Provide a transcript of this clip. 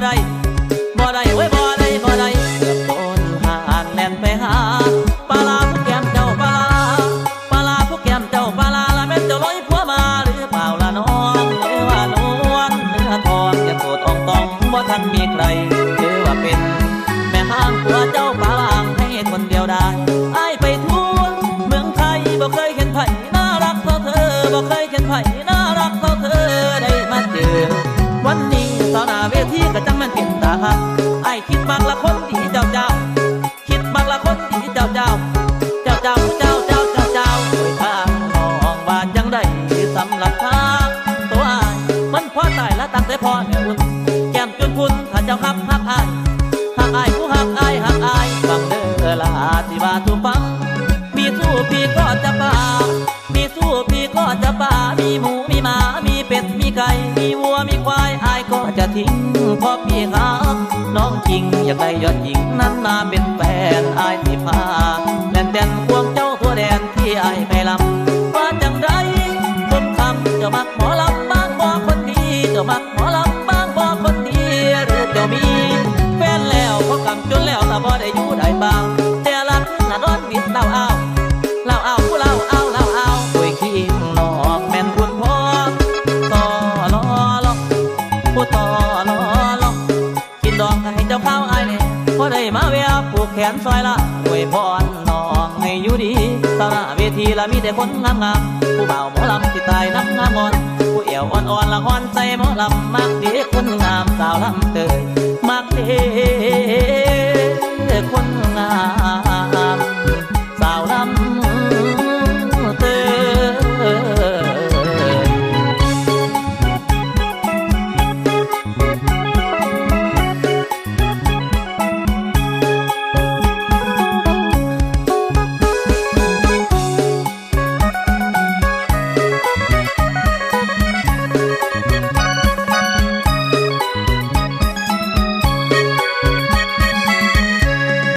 ได้บ่ได้เว้ยบ่ได้บ่ได้เกือบโดนหานแล่นไปหาปลาผู้แก้มเจ้าปลาผู้แก้มเจ้าปลาละแม่นเจ้าลอยผัวมาหรือเปล่าละน้องหรือว่านวลเนื้อทองจะโสดอ่องตองบ่ทันมีใครหรือว่าเป็นแม่ห้างผัวเจ้าปลาให้คนเดียวได้อ้ายไปทั่วเมืองไทยบ่เคยเห็นไผน่ารักเท่าเธอบ่เคยเห็นไผน่ารักเท่าเธอได้มาเจอวันนี้ต่อหน้าเวทีก็จังมันเป็นตาหักไอ้คิดมักละคนดีเจ้าคิดมักละคนดีเจ้าโดยทางน้องว่าจังได้สำหรับทางตัวอ้ายมันพอตายแล้วตั้งแต่พ่อแม่อุ่นแก้มจนพุ่นถ้าเจ้าหักอ้ายผู้หักอ้ายฟังเด้อละที่ว่าทุกฟังมีสู้พี่ก็จะป่ามีสู้พี่ก็จะป่ามีหมูมีหมามีเป็ดมีไก่มีวัวมีควายอ้ายก็จะทิ้งเพราะพี่รักน้องจริงอยากได้ยอดหญิงนั้นมาเป็นแฟนอ้ายที่พาแดนควงเจ้าทั่วแดนที่อ้ายไปลำว่าจังไรคนคำเจ้ามักหมอลำบางบ่คนดีเจ้ามักหมอลำบางบ่คนดีหรือเจ้ามีแฟนแล้วพอกำจนแล้วแต่บ่ได้อยู่ได้บางแต่ละน่ะนอนวิดเล่าเอาผู้เล่าโดยขี้นอกแม่นคุณพ่อต่อรอผู้ต่อรอกินดอกให้เจ้าข้าวอ้ายเนี่ยพอได้มาเวียผูกแขนซอยละอวยพรน้องให้อยู่ดีตอนหน้าเวทีละมีแต่คนงามผู้บ่าวหมอลำที่ตายน้ำงามงอนผู้เอวอ่อนละอ่อนใจหมอลำมักดีคนงามสาวลำเตยมักดีคนงาม